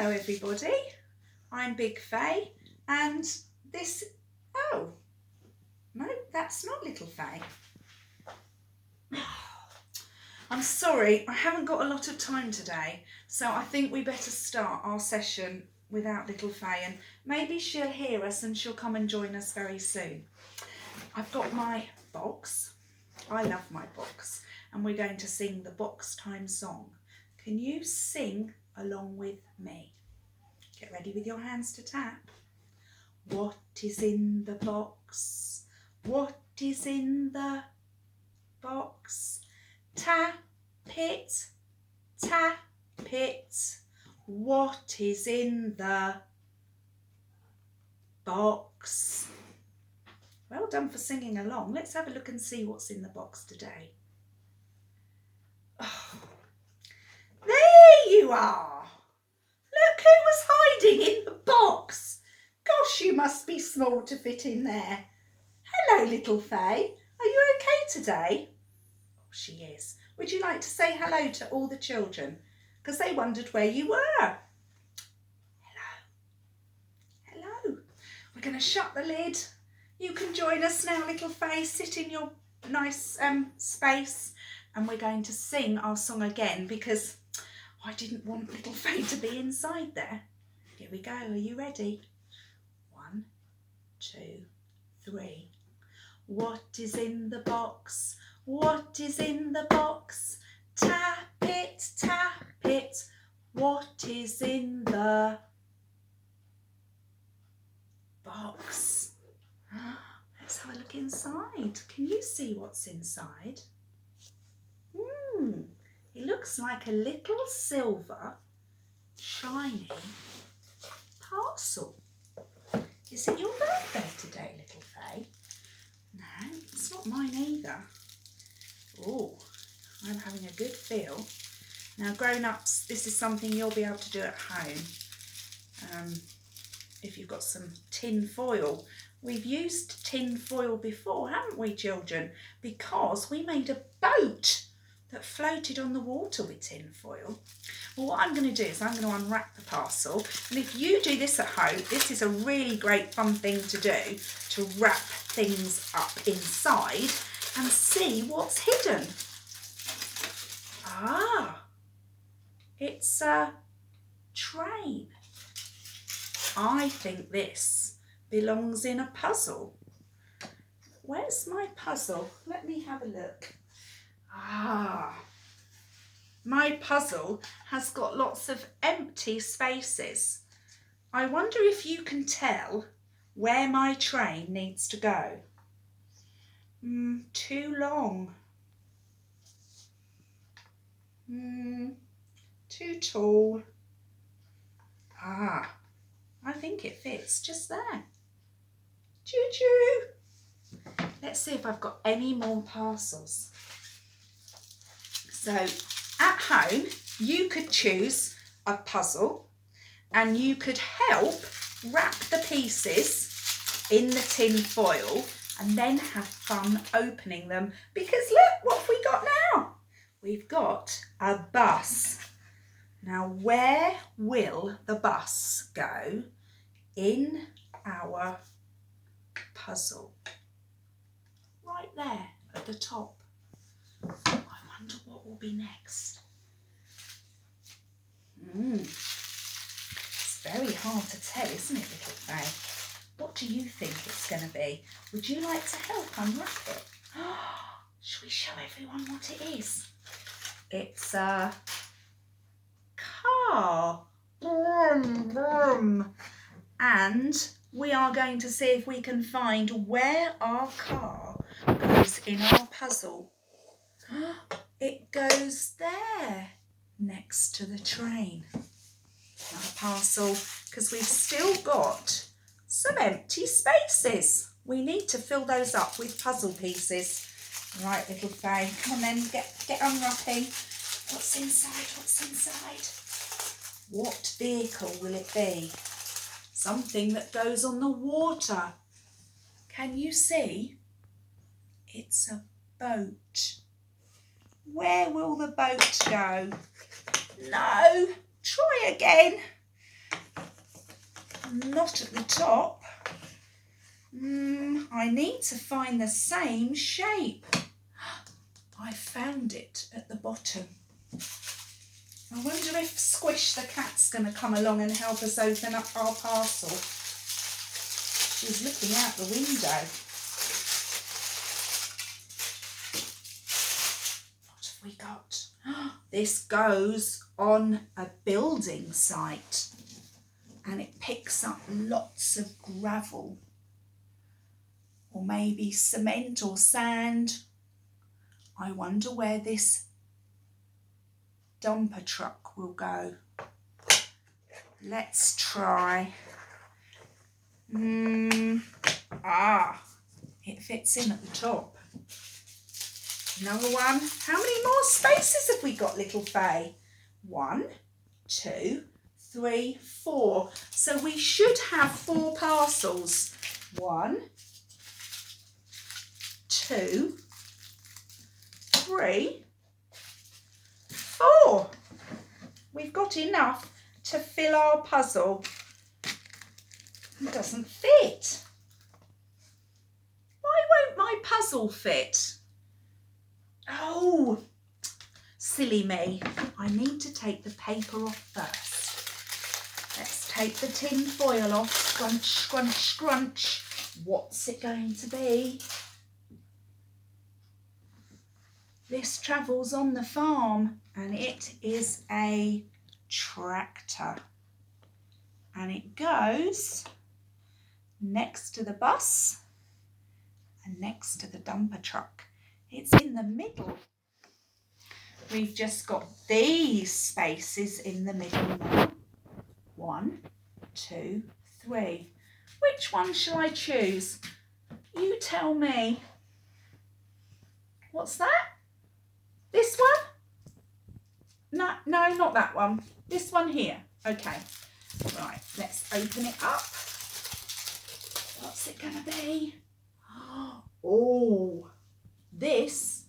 Hello everybody, I'm Big Faye and this, oh, no, that's not Little Faye. I'm sorry, I haven't got a lot of time today, so I think we better start our session without Little Faye, and maybe she'll hear us and she'll come and join us very soon. I've got my box, I love my box, and we're going to sing the box time song. Can you sing along with me? Get ready with your hands to tap. What is in the box? What is in the box? Tap it, tap it. What is in the box? Well done for singing along. Let's have a look and see what's in the box today. Oh, there you are. Look who was hiding in the box. Gosh, you must be small to fit in there. Hello, Little Faye. Are you okay today? Oh, she is. Would you like to say hello to all the children? Because they wondered where you were. Hello. Hello. We're going to shut the lid. You can join us now, Little Faye. Sit in your nice space. And we're going to sing our song again because I didn't want Little Faye to be inside there. Here we go. Are you ready? 1, 2, 3. What is in the box? What is in the box? Tap it, tap it. What is in the box? Let's have a look inside. Can you see what's inside? It looks like a little silver, shiny parcel. Is it your birthday today, Little Faye? No, it's not mine either. Oh, I'm having a good feel. Now, grown-ups, this is something you'll be able to do at home. If you've got some tin foil. We've used tin foil before, haven't we, children? Because we made a boat that floated on the water with tin foil. Well, what I'm going to do is I'm going to unwrap the parcel, and if you do this at home, this is a really great fun thing to do, to wrap things up inside and see what's hidden. Ah, it's a train. I think this belongs in a puzzle. Where's my puzzle? Let me have a look. Ah, my puzzle has got lots of empty spaces. I wonder if you can tell where my train needs to go. Too long. Too tall. Ah, I think it fits just there. Choo-choo. Let's see if I've got any more parcels. So at home, you could choose a puzzle and you could help wrap the pieces in the tin foil and then have fun opening them, because look, what have we got now? We've got a bus. Now, where will the bus go in our puzzle? Right there at the top. I wonder what will be next. It's very hard to tell, isn't it, Little Faye? What do you think it's going to be? Would you like to help unwrap it? Shall we show everyone what it is? It's a car. Vroom, vroom. And we are going to see if we can find where our car goes in our puzzle. It goes there, next to the train. Another parcel, because we've still got some empty spaces. We need to fill those up with puzzle pieces. Right, Little Faye, come on then, get unwrapping. What's inside? What's inside? What vehicle will it be? Something that goes on the water. Can you see? It's a boat. Where will the boat go? No, try again. not at the top. I need to find the same shape. I found it at the bottom. I wonder if Squish the cat's going to come along and help us open up our parcel. She's looking out the window. What have we got? This goes on a building site and it picks up lots of gravel or maybe cement or sand. I wonder where this dumper truck will go. Let's try. It fits in at the top. Another one. How many more spaces have we got, little Faye? 1, 2, 3, 4. So we should have 4 parcels. 1, 2, 3, 4. We've got enough to fill our puzzle. It doesn't fit. Why won't my puzzle fit? Oh, silly me. I need to take the paper off first. Let's take the tin foil off. Scrunch, scrunch, scrunch. What's it going to be? This travels on the farm and it is a tractor. And it goes next to the bus and next to the dumper truck. It's in the middle. We've just got these spaces in the middle now. 1, 2, 3. Which one shall I choose? You tell me. What's that? This one? No, not that one. This one here. Okay. Right, let's open it up. What's it going to be? Oh, this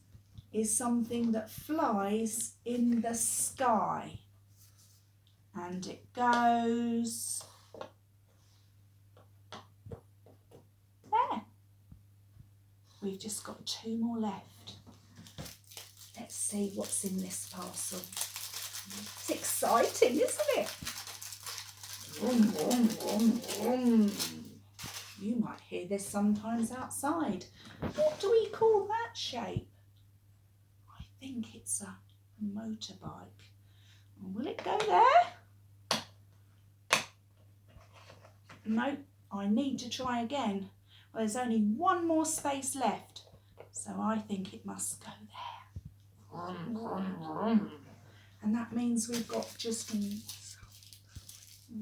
is something that flies in the sky. And it goes there. We've just got 2 more left. Let's see what's in this parcel. It's exciting, isn't it? Vroom, vroom, vroom, vroom. You might hear this sometimes outside. What do we call that shape? I think it's a motorbike. Will it go there? No, I need to try again. Well, there's only 1 more space left, so I think it must go there. Vroom, vroom, vroom. And that means we've got just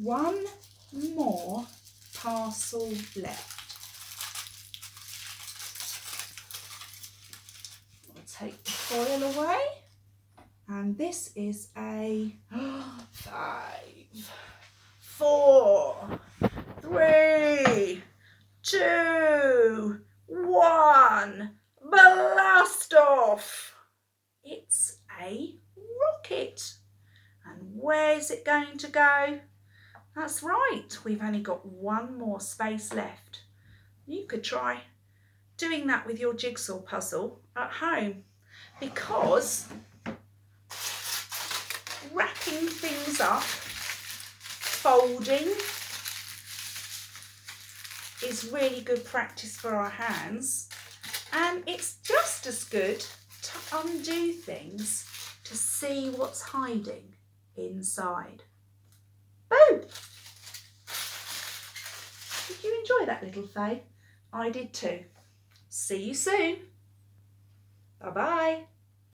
1 more parcel left. I'll take the foil away. And this is a 5, 4, 3, 2, 1. Blast off! It's a rocket. And where's it going to go? That's right, we've only got 1 more space left. You could try doing that with your jigsaw puzzle at home, because wrapping things up, folding, is really good practice for our hands, and it's just as good to undo things to see what's hiding inside. Boom! Did you enjoy that, little Faye? I did too. See you soon. Bye-bye.